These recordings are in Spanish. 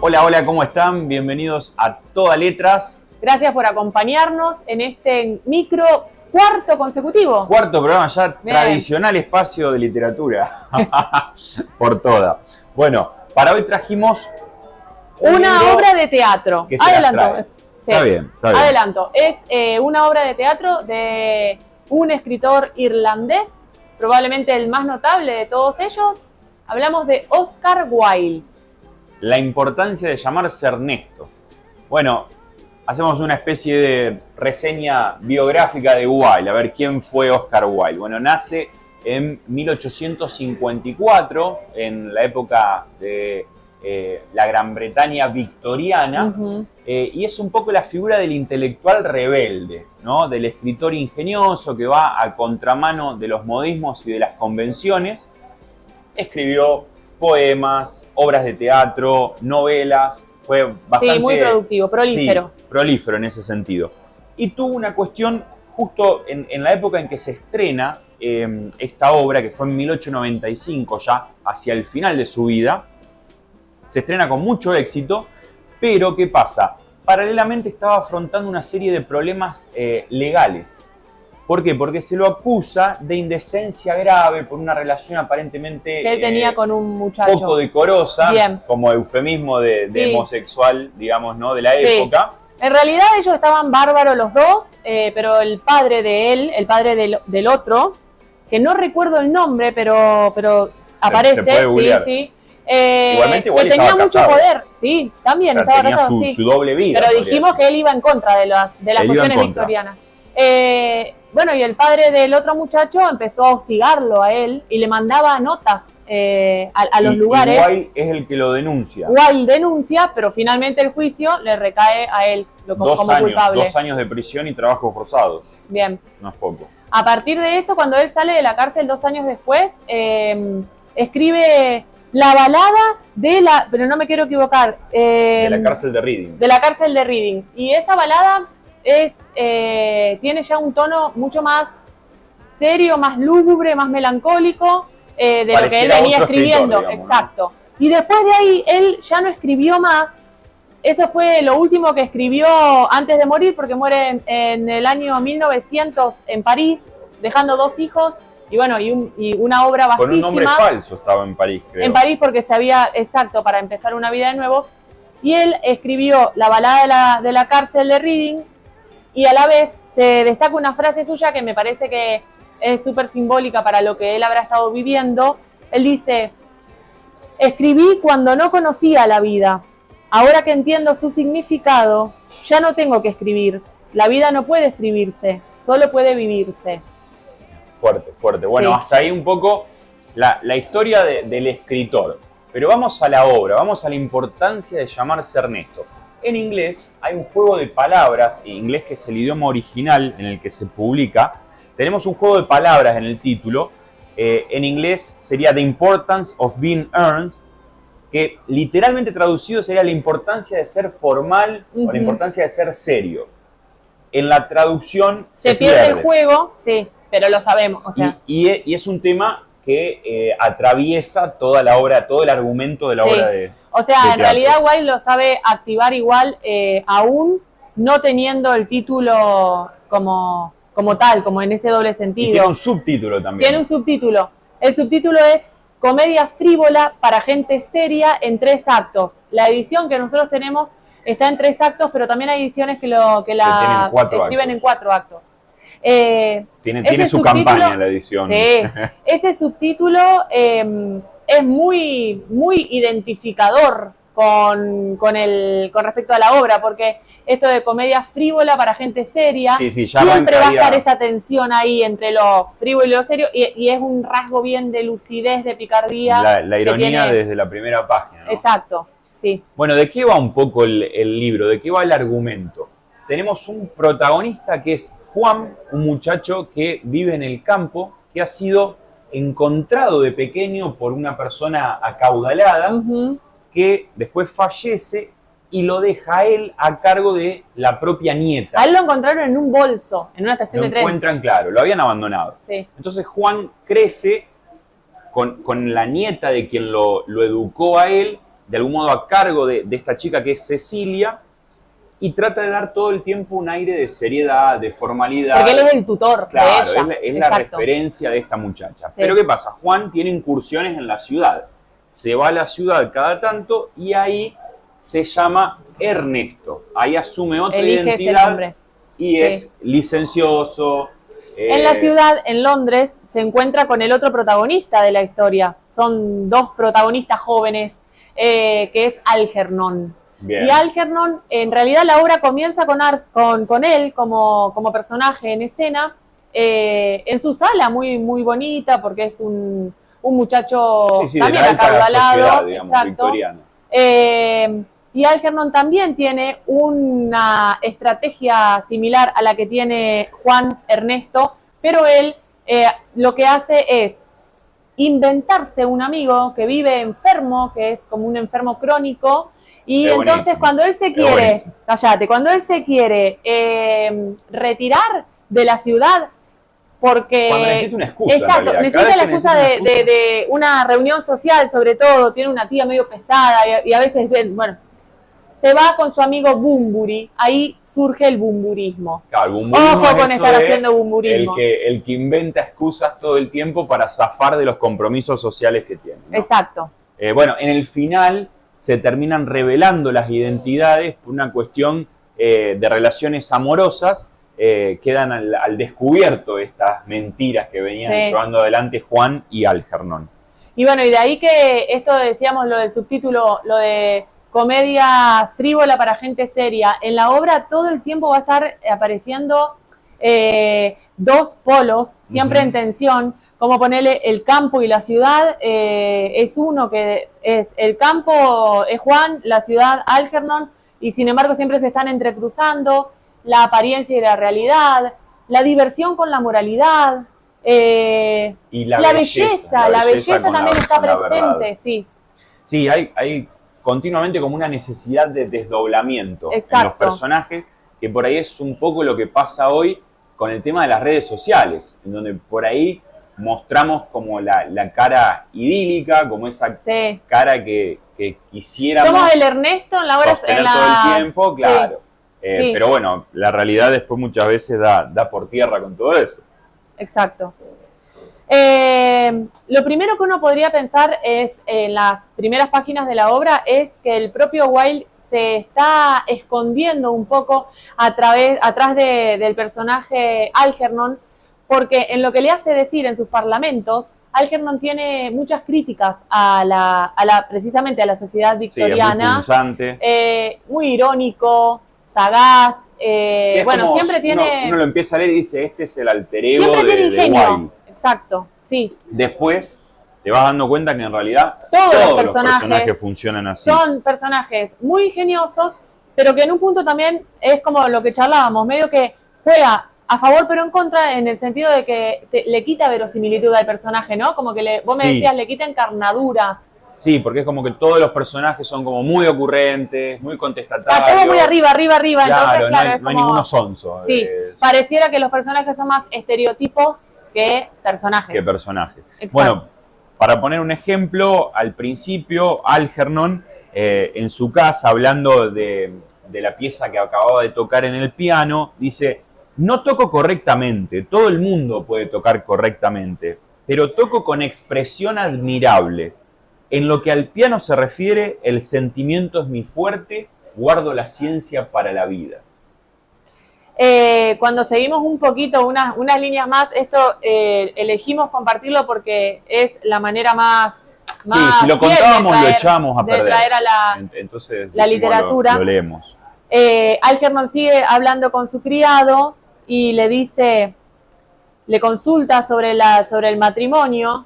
Hola, hola, ¿cómo están? Bienvenidos a Toda Letras. Gracias por acompañarnos en este micro cuarto consecutivo. Cuarto programa ya, Bien. tradicional espacio de literatura. Por toda. Bueno, para hoy trajimos Una libro obra de teatro. que se las Adelanto. trae. Sí. Está bien, está bien. Adelanto. Es una obra de teatro de un escritor irlandés, probablemente el más notable de todos ellos. Hablamos de Oscar Wilde. La importancia de llamarse Ernesto. Bueno, hacemos una especie de reseña biográfica de Wilde, a ver quién fue Oscar Wilde. Bueno, nace en 1854, en la época de la Gran Bretaña victoriana, y es un poco la figura del intelectual rebelde, ¿no? Del escritor ingenioso que va a contramano de los modismos y de las convenciones. Escribió poemas, obras de teatro, novelas, fue bastante... Sí, muy productivo, prolífero. Sí, prolífero en ese sentido. Y tuvo una cuestión justo en la época en que se estrena esta obra, que fue en 1895, ya hacia el final de su vida. Se estrena con mucho éxito, pero ¿qué pasa? Paralelamente estaba afrontando una serie de problemas legales. ¿Por qué? Porque se lo acusa de indecencia grave por una relación aparentemente Que él tenía con un muchacho. Poco decorosa, Bien. como eufemismo de Sí. homosexual, digamos, ¿no? De la Sí. época. En realidad ellos estaban bárbaros los dos, pero el padre de él, el padre del otro, que no recuerdo el nombre, pero aparece, se puede googlear. sí. Igualmente igual que tenía estaba mucho casado. poder, sí, también O sea, estaba tenía casado, su, sí. su doble vida. Pero podría dijimos decir. que él iba en contra de las Él iba en cuestiones contra. victorianas. Bueno, y el padre del otro muchacho empezó a hostigarlo a él y le mandaba notas a los lugares. Y Wilde es el que lo denuncia. Wilde denuncia, pero finalmente el juicio le recae a él como culpable. 2 años de prisión y trabajos forzados. Bien. No es poco. A partir de eso, cuando él sale de la cárcel 2 años después, escribe la balada de la... Pero no me quiero equivocar. De la cárcel de Reading. De la cárcel de Reading. Y esa balada tiene ya un tono mucho más serio, más lúgubre, más melancólico de lo que él Pareciera venía otro escribiendo. escritor, digamos, Exacto. Y después de ahí, él ya no escribió más. Eso fue lo último que escribió antes de morir, porque muere en el año 1900 en París, dejando 2 hijos y bueno, y una obra Con vastísima. un nombre falso estaba en París, creo. En París porque se había, exacto, para empezar una vida de nuevo. Y él escribió la balada de la cárcel de Reading y a la vez se destaca una frase suya que me parece que es súper simbólica para lo que él habrá estado viviendo. Él dice: escribí cuando no conocía la vida. Ahora que entiendo su significado, ya no tengo que escribir. La vida no puede escribirse, solo puede vivirse. Fuerte, fuerte. Bueno, Sí. hasta ahí un poco la historia del escritor. Pero vamos a la obra, vamos a la importancia de llamarse Ernesto. En inglés hay un juego de palabras, en inglés que es el idioma original en el que se publica. Tenemos un juego de palabras en el título. En inglés sería The Importance of Being Earnest, que literalmente traducido sería la importancia de ser formal o la importancia de ser serio. En la traducción Se pierde el juego, sí, pero lo sabemos. O sea, y es un tema que atraviesa toda la obra, todo el argumento de la sí. obra de O sea, de en teatro. realidad Wilde lo sabe activar igual, aún no teniendo el título como tal, como en ese doble sentido. Y tiene un subtítulo también. Tiene un subtítulo. El subtítulo es Comedia frívola para gente seria en 3 actos. La edición que nosotros tenemos está en 3 actos, pero también hay ediciones que la tienen 4 escriben actos. en 4 actos. Tiene su campaña la edición. Sí, ese subtítulo es muy, muy identificador con respecto a la obra, porque esto de comedia frívola para gente seria, Sí, ya siempre va a arrancaría- estar esa tensión ahí entre lo frívolo y lo serio, y es un rasgo bien de lucidez, de picardía. La ironía que tiene. desde la primera página, ¿no? Exacto, sí. Bueno, ¿de qué va un poco el libro? ¿De qué va el argumento? Tenemos un protagonista que es Juan, un muchacho que vive en el campo, que ha sido encontrado de pequeño por una persona acaudalada, que después fallece y lo deja a él a cargo de la propia nieta. A él lo encontraron en un bolso, en una estación Lo de tren. encuentran, claro, lo habían abandonado. Sí. Entonces Juan crece con la nieta de quien lo educó a él de algún modo a cargo de esta chica que es Cecilia, y trata de dar todo el tiempo un aire de seriedad, de formalidad. Porque él es el tutor claro, de ella. Es la referencia de esta muchacha. Sí. Pero ¿qué pasa? Juan tiene incursiones en la ciudad. Se va a la ciudad cada tanto y ahí se llama Ernesto. Ahí asume otra identidad y es licencioso. En la ciudad, en Londres, se encuentra con el otro protagonista de la historia. Son dos protagonistas jóvenes, que es Algernon. Bien. Y Algernon, en realidad la obra comienza con él como personaje en escena, en su sala muy, muy bonita, porque es un muchacho también acaudalado, victoriano. Y Algernon también tiene una estrategia similar a la que tiene Juan Ernesto, pero él lo que hace es inventarse un amigo que vive enfermo, que es como un enfermo crónico, y entonces cuando él se quiere, cuando él se quiere retirar de la ciudad, porque... Cuando necesita una excusa, exacto, necesita la excusa de una reunión social, sobre todo, tiene una tía medio pesada y a veces, bueno, se va con su amigo Bunbury, ahí surge el bumburismo. Claro, el bumburismo. Ojo con estar haciendo bumburismo. El que inventa excusas todo el tiempo para zafar de los compromisos sociales que tiene, ¿no? Exacto. Bueno, en el final se terminan revelando las identidades por una cuestión de relaciones amorosas, quedan al descubierto estas mentiras que venían llevando adelante Juan y Algernon. Y bueno, y de ahí que esto decíamos, lo del subtítulo, lo de comedia frívola para gente seria. En la obra todo el tiempo va a estar apareciendo dos polos, siempre en tensión, como ponerle el campo y la ciudad, es uno que es el campo es Juan, la ciudad Algernon, y sin embargo siempre se están entrecruzando la apariencia y la realidad, la diversión con la moralidad, y la belleza también está presente, sí. Sí, hay continuamente como una necesidad de desdoblamiento en los personajes, que por ahí es un poco lo que pasa hoy con el tema de las redes sociales, en donde por ahí mostramos como la cara idílica, como esa cara que quisiéramos. Somos el Ernesto en la obra sostener todo el tiempo, claro. Pero bueno, la realidad después muchas veces da por tierra con todo eso. Exacto. Lo primero que uno podría pensar es, en las primeras páginas de la obra, es que el propio Wilde se está escondiendo un poco atrás del personaje Algernon, porque en lo que le hace decir en sus parlamentos, Algernon tiene muchas críticas precisamente a la sociedad victoriana. Sí, es muy punzante. Muy irónico, sagaz. Bueno, siempre tiene... Uno lo empieza a leer y dice, este es el alter ego siempre tiene ingenio. Wilde. Exacto, sí. Después te vas dando cuenta que en realidad todos los personajes funcionan así. Son personajes muy ingeniosos, pero que en un punto también es como lo que charlábamos, medio que juega a favor pero en contra, en el sentido de que le quita verosimilitud al personaje, ¿no? Como que vos me decías, le quita encarnadura. Sí, porque es como que todos los personajes son como muy ocurrentes, muy contestatarios. Está todo muy arriba. Claro, Entonces, no hay ninguno sonso. Sí, pareciera que los personajes son más estereotipos que personajes. Exacto. Bueno, para poner un ejemplo, al principio Algernon, en su casa, hablando de la pieza que acababa de tocar en el piano, dice: no toco correctamente, todo el mundo puede tocar correctamente, pero toco con expresión admirable. En lo que al piano se refiere, el sentimiento es mi fuerte, guardo la ciencia para la vida. Cuando seguimos un poquito, unas líneas más, esto elegimos compartirlo porque es la manera más sí, si lo contábamos lo echábamos a perder. De traer a Entonces, la literatura. Lo leemos. Algernon sigue hablando con su criado y le consulta sobre el matrimonio.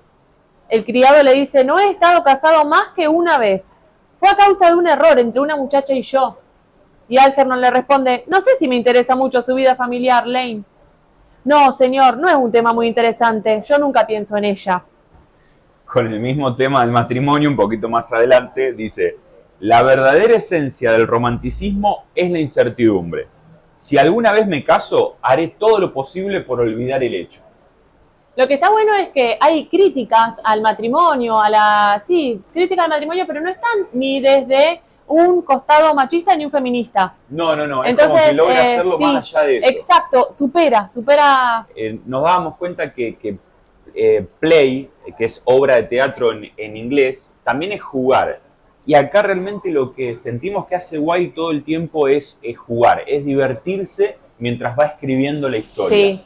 El criado le dice: no he estado casado más que una vez. Fue a causa de un error entre una muchacha y yo. Y Algernon le responde: no sé si me interesa mucho su vida familiar, Lane. No, señor, no es un tema muy interesante. Yo nunca pienso en ella. Con el mismo tema del matrimonio, un poquito más adelante, dice: la verdadera esencia del romanticismo es la incertidumbre. Si alguna vez me caso, haré todo lo posible por olvidar el hecho. Lo que está bueno es que hay críticas al matrimonio, sí, críticas al matrimonio, pero no están ni desde un costado machista ni un feminista. No, Entonces, es como que logra hacerlo sí, más allá de eso. exacto, supera. Nos dábamos cuenta que play, que es obra de teatro en inglés, también es jugar. Y acá realmente lo que sentimos que hace Wilde todo el tiempo es jugar, es divertirse mientras va escribiendo la historia. Sí.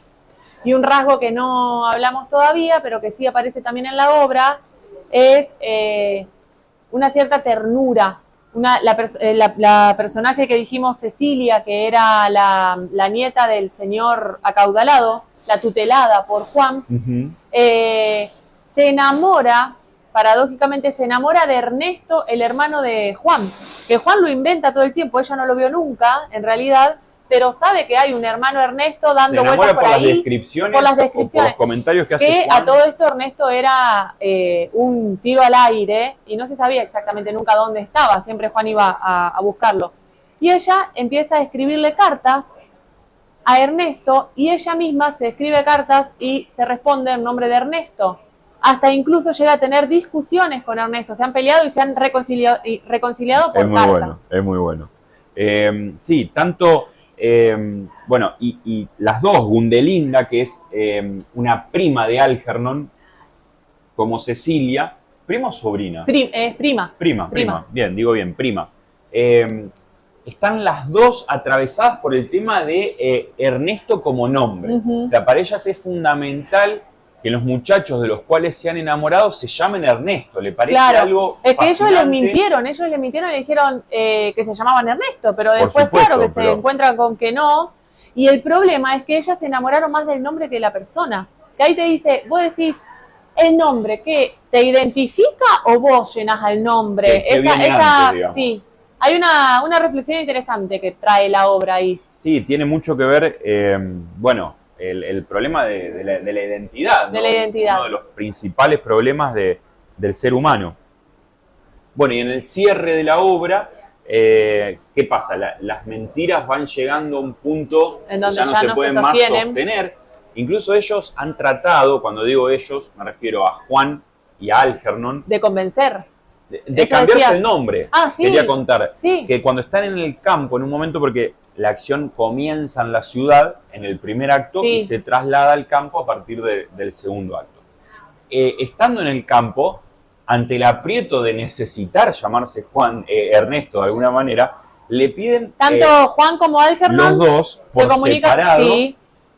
Y un rasgo que no hablamos todavía, pero que sí aparece también en la obra, es una cierta ternura. La personaje que dijimos, Cecilia, que era la nieta del señor acaudalado, la tutelada por Juan, se enamora, paradójicamente se enamora de Ernesto, el hermano de Juan, que Juan lo inventa todo el tiempo, ella no lo vio nunca, en realidad, pero sabe que hay un hermano Ernesto dando vueltas por ahí. Por las descripciones. O por los comentarios que hace Juan. A todo esto Ernesto era un tiro al aire y no se sabía exactamente nunca dónde estaba. Siempre Juan iba a buscarlo. Y ella empieza a escribirle cartas a Ernesto y ella misma se escribe cartas y se responde en nombre de Ernesto. Hasta incluso llega a tener discusiones con Ernesto. Se han peleado y se han reconciliado por carta. Bueno, es muy bueno. Sí, tanto... bueno, y las dos, Gundelinda, que es una prima de Algernon, como Cecilia, ¿prima o sobrina? Prima. Prima. Bien, digo bien, prima. Están las dos atravesadas por el tema de Ernesto como nombre. O sea, para ellas es fundamental que los muchachos de los cuales se han enamorado se llamen Ernesto. ¿Le parece algo Es que fascinante? ellos le mintieron y le dijeron que se llamaban Ernesto, pero después, claro, que se encuentran con que no. Y el problema es que ellas se enamoraron más del nombre que de la persona. Que ahí te dice, vos decís, el nombre, ¿qué? ¿Te identifica o vos llenás al nombre? Sí. Hay una reflexión interesante que trae la obra ahí. Sí, tiene mucho que ver, el problema de la identidad, ¿no? De la identidad. Uno de los principales problemas del ser humano. Bueno, y en el cierre de la obra, ¿qué pasa? Las mentiras van llegando a un punto en donde ya no se pueden más sostener. Incluso ellos han tratado, cuando digo ellos, me refiero a Juan y a Algernon. De convencer. De cambiarse el nombre. Sí. Quería contar sí. que cuando están en el campo, en un momento, porque la acción comienza en la ciudad, en el primer acto, y se traslada al campo a partir del segundo acto. Estando en el campo, ante el aprieto de necesitar llamarse Ernesto de alguna manera, le piden... Tanto Juan como Algernon los dos, por separado,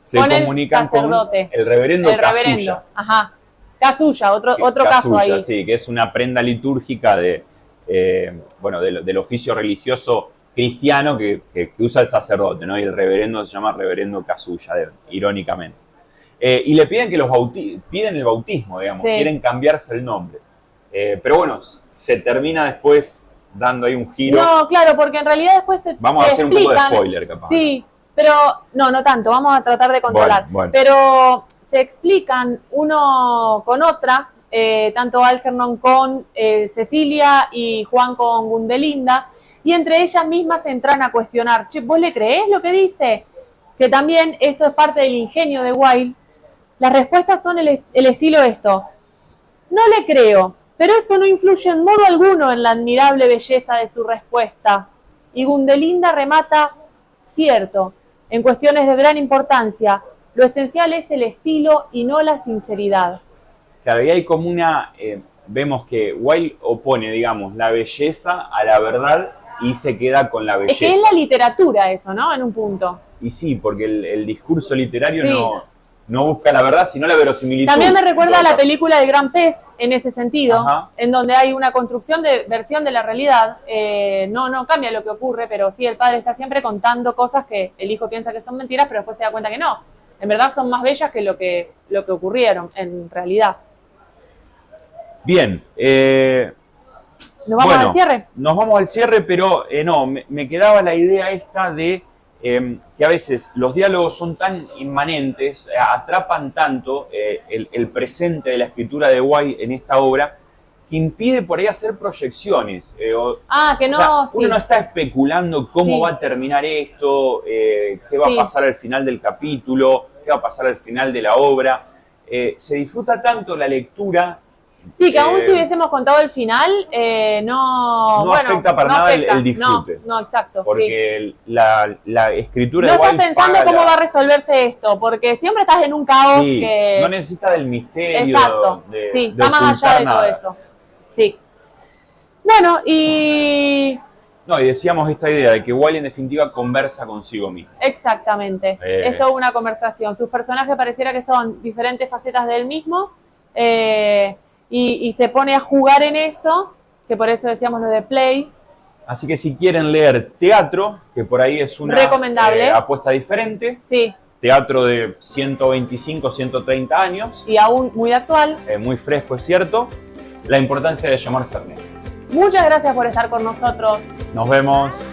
se comunican con el reverendo Casulla. Ajá. Casulla, otro caso ahí. Sí, que es una prenda litúrgica del oficio religioso cristiano que usa el sacerdote, ¿no? Y el reverendo se llama reverendo Casulla, irónicamente. Y le piden que piden el bautismo, digamos, quieren cambiarse el nombre. Pero bueno, se termina después dando ahí un giro. No, claro, porque en realidad después Vamos a hacer un poco de spoiler, capaz. Sí, pero no tanto, vamos a tratar de controlar. Bueno. Pero se explican uno con otra, tanto Algernon con Cecilia y Juan con Gundelinda, y entre ellas mismas se entran a cuestionar, che, ¿vos le creés lo que dice? Que también esto es parte del ingenio de Wilde. Las respuestas son el estilo esto. No le creo, pero eso no influye en modo alguno en la admirable belleza de su respuesta. Y Gundelinda remata, cierto, en cuestiones de gran importancia, lo esencial es el estilo y no la sinceridad. Claro, y hay como vemos que Wilde opone, digamos, la belleza a la verdad y se queda con la belleza. Es que es la literatura eso, ¿no? En un punto. Y sí, porque el discurso literario no busca la verdad, sino la verosimilitud. También me recuerda a la película de Gran Pez, en ese sentido, en donde hay una construcción de versión de la realidad. No cambia lo que ocurre, pero sí el padre está siempre contando cosas que el hijo piensa que son mentiras, pero después se da cuenta que no. En verdad son más bellas que lo que ocurrieron, en realidad. Bien. ¿Nos vamos al cierre? Nos vamos al cierre, pero me quedaba la idea esta de que a veces los diálogos son tan inmanentes, atrapan tanto el presente de la escritura de Wilde en esta obra, que impide por ahí hacer proyecciones. Uno no está especulando cómo va a terminar esto, qué va a pasar al final del capítulo, qué va a pasar al final de la obra. se disfruta tanto la lectura. Sí, que aún si hubiésemos contado el final, no afecta para nada el disfrute. No, exacto. Porque la escritura no igual estás pensando cómo va a resolverse esto, porque siempre estás en un caos que... No necesita del misterio. Exacto, de va más allá de nada. todo eso. Sí. Bueno, y decíamos esta idea de que Wally en definitiva conversa consigo mismo. Exactamente. Es toda una conversación. Sus personajes pareciera que son diferentes facetas del mismo y se pone a jugar en eso, que por eso decíamos lo de play. Así que si quieren leer teatro, que por ahí es una recomendable apuesta diferente. Sí. Teatro de 125, 130 años. Y aún muy actual. Muy fresco, es cierto. La importancia de llamarse Ernesto. Muchas gracias por estar con nosotros. Nos vemos.